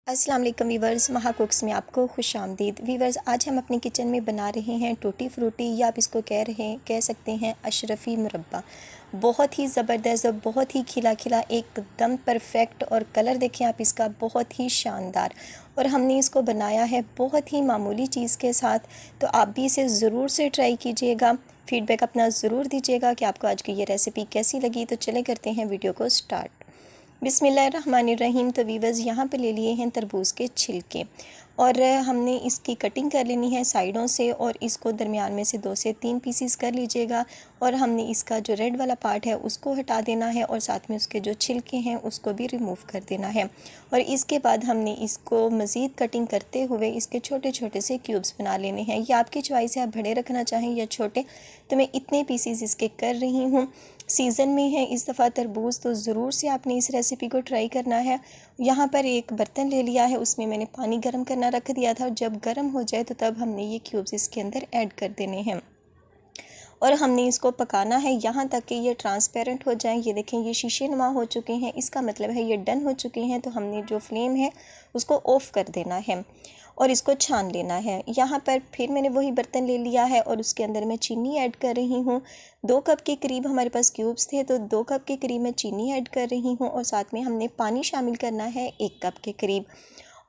अस्सलाम वालेकुम वीवर्स, महा कुक्स में आपको खुश आमदीद। वीवर्स, आज हम अपने किचन में बना रहे हैं टूटी फ्रूटी, या आप इसको कह सकते हैं अशरफी मुरब्बा। बहुत ही ज़बरदस्त और बहुत ही खिला खिला, एकदम परफेक्ट। और कलर देखें आप इसका, बहुत ही शानदार। और हमने इसको बनाया है बहुत ही मामूली चीज़ के साथ। तो आप भी इसे ज़रूर से ट्राई कीजिएगा, फ़ीडबैक अपना ज़रूर दीजिएगा कि आपको आज की ये रेसिपी कैसी लगी। तो चले करते हैं वीडियो को स्टार्ट। बिस्मिल्लाहिर्रहमानिर्रहीम। तो वीवर्स, यहाँ पे ले लिए हैं तरबूज़ के छिलके, और हमने इसकी कटिंग कर लेनी है साइडों से, और इसको दरमियान में से 2 से 3 पीसीस कर लीजिएगा। और हमने इसका जो रेड वाला पार्ट है उसको हटा देना है, और साथ में उसके जो छिलके हैं उसको भी रिमूव कर देना है। और इसके बाद हमने इसको मज़ीद कटिंग करते हुए इसके छोटे छोटे से क्यूब्स बना लेने हैं। ये आपकी चॉइस है, आप बड़े रखना चाहें या छोटे। तो मैं इतने पीसीस इसके कर रही हूँ। सीज़न में है इस दफ़ा तरबूज़, तो ज़रूर से आपने इस रेसिपी को ट्राई करना है। यहाँ पर एक बर्तन ले लिया है, उसमें मैंने पानी गर्म करना रख दिया था। जब गर्म हो जाए तो तब हमने ये क्यूब्स इसके अंदर ऐड कर देने हैं, और हमने इसको पकाना है यहाँ तक कि ये ट्रांसपेरेंट हो जाए। ये देखें, ये शीशे नुमा हो चुके हैं, इसका मतलब है ये डन हो चुके हैं। तो हमने जो फ्लेम है उसको ऑफ़ कर देना है और इसको छान लेना है। यहाँ पर फिर मैंने वही बर्तन ले लिया है, और उसके अंदर मैं चीनी ऐड कर रही हूँ। 2 कप के करीब हमारे पास क्यूब्स थे, तो 2 कप के करीब मैं चीनी ऐड कर रही हूँ, और साथ में हमने पानी शामिल करना है 1 कप के करीब।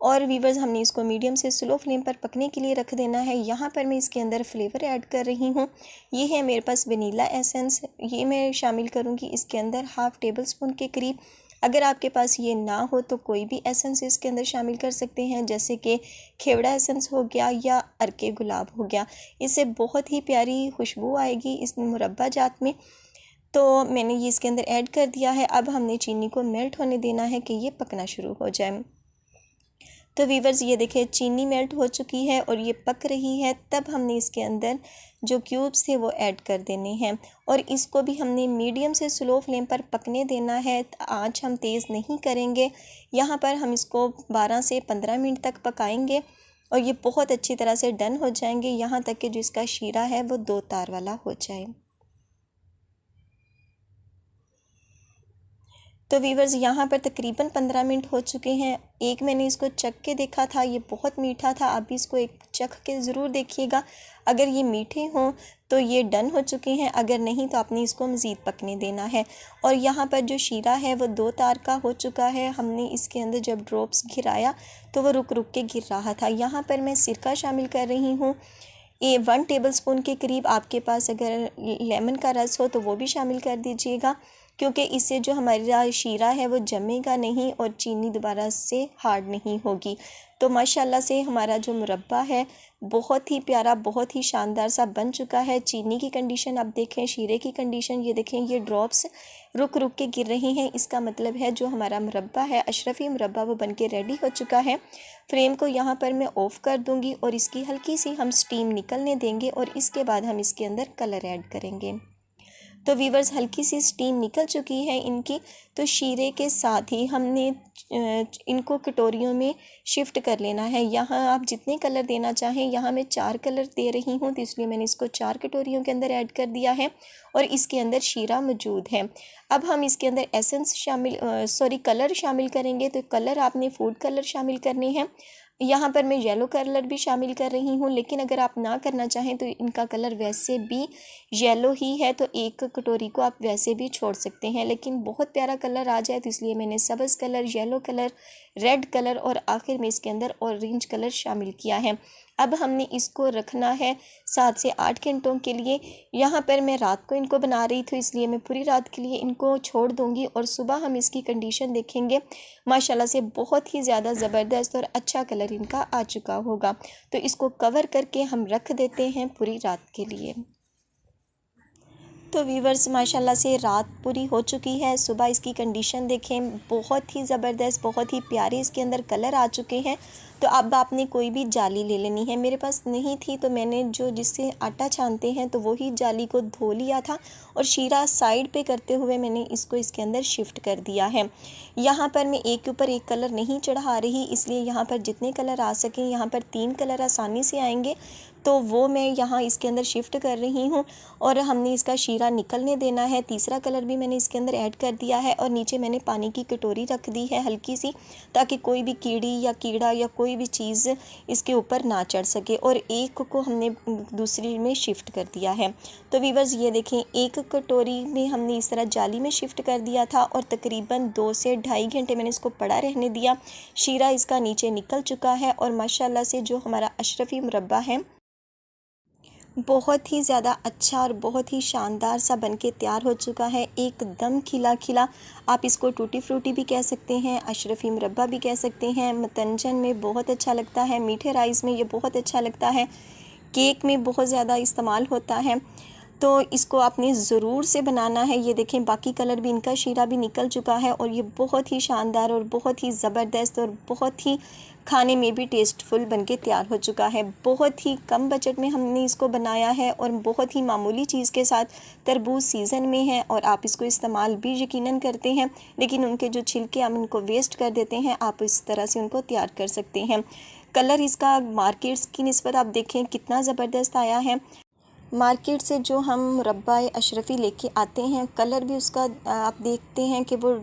और वीवर्स, हमने इसको मीडियम से स्लो फ्लेम पर पकने के लिए रख देना है। यहाँ पर मैं इसके अंदर फ्लेवर ऐड कर रही हूँ। ये है मेरे पास वनीला एसेंस, ये मैं शामिल करूँगी इसके अंदर हाफ़ टेबल स्पून के करीब। अगर आपके पास ये ना हो तो कोई भी एसेंस इसके अंदर शामिल कर सकते हैं, जैसे कि खेवड़ा एसेंस हो गया या अर्के गुलाब हो गया। इससे बहुत ही प्यारी खुशबू आएगी इस मुरब्बा जात में। तो मैंने ये इसके अंदर ऐड कर दिया है। अब हमने चीनी को मेल्ट होने देना है कि ये पकना शुरू हो जाए। तो वीवर्स, ये देखिए चीनी मेल्ट हो चुकी है और ये पक रही है। तब हमने इसके अंदर जो क्यूब्स थे वो ऐड कर देने हैं, और इसको भी हमने मीडियम से स्लो फ्लेम पर पकने देना है। आँच हम तेज़ नहीं करेंगे। यहाँ पर हम इसको 12 से 15 मिनट तक पकाएंगे, और ये बहुत अच्छी तरह से डन हो जाएंगे, यहाँ तक कि जो इसका शीरा है वो 2 तार वाला हो जाए। तो वीवर्स, यहाँ पर तकरीबन 15 मिनट हो चुके हैं। एक मैंने इसको चख के देखा था, ये बहुत मीठा था। आप भी इसको एक चख के ज़रूर देखिएगा। अगर ये मीठे हों तो ये डन हो चुके हैं, अगर नहीं तो आपने इसको मज़ीद पकने देना है। और यहाँ पर जो शीरा है वो 2 तार का हो चुका है। हमने इसके अंदर जब ड्रॉप्स गिराया तो वो रुक रुक के गिर रहा था। यहाँ पर मैं सिरका शामिल कर रही हूँ, ये 1 टेबल स्पून के करीब। आपके पास अगर लेमन का रस हो तो वो भी शामिल कर दीजिएगा, क्योंकि इससे जो हमारा शीरा है वो जमेगा नहीं और चीनी दोबारा से हार्ड नहीं होगी। तो माशाल्लाह से हमारा जो मुरब्बा है बहुत ही प्यारा, बहुत ही शानदार सा बन चुका है। चीनी की कंडीशन आप देखें, शीरे की कंडीशन ये देखें, ये ड्रॉप्स रुक रुक के गिर रहे हैं। इसका मतलब है जो हमारा मुरब्बा है अशरफी मुरब्बा वो बन के रेडी हो चुका है। फ्लेम को यहाँ पर मैं ऑफ़ कर दूँगी, और इसकी हल्की सी हम स्टीम निकलने देंगे, और इसके बाद हम इसके अंदर कलर ऐड करेंगे। तो वीवर्स, हल्की सी स्टीम निकल चुकी है इनकी। तो शीरे के साथ ही हमने इनको कटोरियों में शिफ्ट कर लेना है। यहाँ आप जितने कलर देना चाहें, यहाँ मैं 4 कलर दे रही हूँ, तो इसलिए मैंने इसको 4 कटोरियों के अंदर ऐड कर दिया है, और इसके अंदर शीरा मौजूद है। अब हम इसके अंदर एसेंस कलर शामिल करेंगे। तो कलर आपने फूड कलर शामिल करने हैं। यहाँ पर मैं येलो कलर भी शामिल कर रही हूँ, लेकिन अगर आप ना करना चाहें तो इनका कलर वैसे भी येलो ही है, तो एक कटोरी को आप वैसे भी छोड़ सकते हैं। लेकिन बहुत प्यारा कलर आ जाए तो इसलिए मैंने सब्ज़ colour, yellow colour, red colour और आखिर में इसके अंदर ऑरेंज कलर शामिल किया है। अब हमने इसको रखना है 7 से 8 घंटों के लिए। यहाँ पर मैं रात को इनको बना रही थी, इसलिए मैं पूरी रात के लिए इनको छोड़ दूँगी, और सुबह हम इसकी कंडीशन देखेंगे। माशाल्लाह से बहुत ही ज़्यादा ज़बरदस्त और अच्छा कलर इनका आ चुका होगा। तो इसको कवर करके हम रख देते हैं पूरी रात के लिए। तो वीवर्स, माशाल्लाह से रात पूरी हो चुकी है। सुबह इसकी कंडीशन देखें, बहुत ही ज़बरदस्त, बहुत ही प्यारे इसके अंदर कलर आ चुके हैं। तो अब आपने कोई भी जाली ले लेनी है। मेरे पास नहीं थी, तो मैंने जो जिससे आटा छानते हैं तो वही जाली को धो लिया था, और शीरा साइड पे करते हुए मैंने इसको इसके अंदर शिफ्ट कर दिया है। यहाँ पर मैं एक के ऊपर एक कलर नहीं चढ़ा रही, इसलिए यहाँ पर जितने कलर आ सकें, यहाँ पर 3 कलर आसानी से आएंगे। तो वो मैं यहाँ इसके अंदर शिफ्ट कर रही हूँ। और हमने इसका शीरा निकलने देना है। तीसरा कलर भी मैंने इसके अंदर ऐड कर दिया है और नीचे मैंने पानी की कटोरी रख दी है हल्की सी, ताकि कोई भी कीड़ी या कीड़ा या कोई भी चीज़ इसके ऊपर ना चढ़ सके। और एक को हमने दूसरी में शिफ्ट कर दिया है। तो वीवर्स ये देखें, एक कटोरी में हमने इस तरह जाली में शिफ्ट कर दिया था और तकरीबन 2 से ढाई घंटे मैंने इसको पड़ा रहने दिया। शीरा इसका नीचे निकल चुका है और माशाल्लाह से जो हमारा अशरफी मुरब्बा है बहुत ही ज़्यादा अच्छा और बहुत ही शानदार सा बनके तैयार हो चुका है। एकदम खिला खिला। आप इसको टूटी फ्रूटी भी कह सकते हैं, अशरफी मुरब्बा भी कह सकते हैं। मतंजन में बहुत अच्छा लगता है, मीठे राइस में ये बहुत अच्छा लगता है, केक में बहुत ज़्यादा इस्तेमाल होता है। तो इसको आपने ज़रूर से बनाना है। ये देखें, बाकी कलर भी इनका शीरा भी निकल चुका है और ये बहुत ही शानदार और बहुत ही ज़बरदस्त और बहुत ही खाने में भी टेस्टफुल बनके तैयार हो चुका है। बहुत ही कम बजट में हमने इसको बनाया है और बहुत ही मामूली चीज़ के साथ। तरबूज सीज़न में है और आप इसको इस्तेमाल भी यकीनन करते हैं, लेकिन उनके जो छिलके हम उनको वेस्ट कर देते हैं, आप इस तरह से उनको तैयार कर सकते हैं। कलर इसका मार्केट्स की निस्बत आप देखें कितना ज़बरदस्त आया है। मार्केट से जो हम मुरब्बा अशरफी लेके आते हैं, कलर भी उसका आप देखते हैं कि वो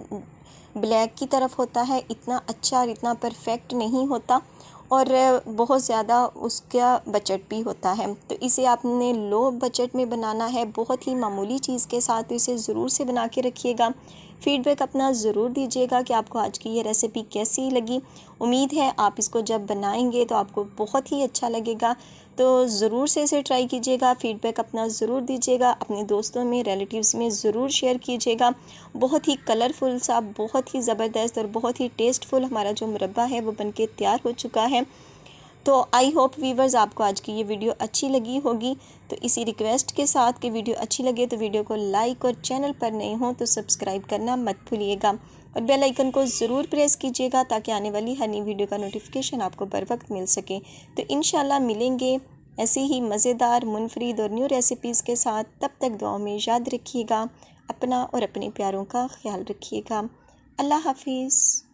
ब्लैक की तरफ होता है, इतना अच्छा और इतना परफेक्ट नहीं होता और बहुत ज़्यादा उसका बजट भी होता है। तो इसे आपने लो बजट में बनाना है, बहुत ही मामूली चीज़ के साथ। तो इसे ज़रूर से बना के रखिएगा। फ़ीडबैक अपना ज़रूर दीजिएगा कि आपको आज की ये रेसिपी कैसी लगी। उम्मीद है आप इसको जब बनाएंगे तो आपको बहुत ही अच्छा लगेगा। तो ज़रूर से इसे ट्राई कीजिएगा। फ़ीडबैक अपना ज़रूर दीजिएगा, अपने दोस्तों में, रिलेटिव्स में ज़रूर शेयर कीजिएगा। बहुत ही कलरफुल सा, बहुत ही ज़बरदस्त और बहुत ही टेस्टफुल हमारा जो मुरब्बा है वो बनके तैयार हो चुका है। तो आई होप वीवर्स आपको आज की ये वीडियो अच्छी लगी होगी। तो इसी रिक्वेस्ट के साथ कि वीडियो अच्छी लगे तो वीडियो को लाइक और चैनल पर नए हों तो सब्सक्राइब करना मत भूलिएगा और बेल आइकन को ज़रूर प्रेस कीजिएगा ताकि आने वाली हर नई वीडियो का नोटिफिकेशन आपको बर वक्त मिल सके। तो इंशाल्लाह मिलेंगे ऐसे ही मज़ेदार, मुनफरिद और न्यू रेसिपीज़ के साथ। तब तक दुआ में याद रखिएगा, अपना और अपने प्यारों का ख्याल रखिएगा। अल्लाह हाफिज़।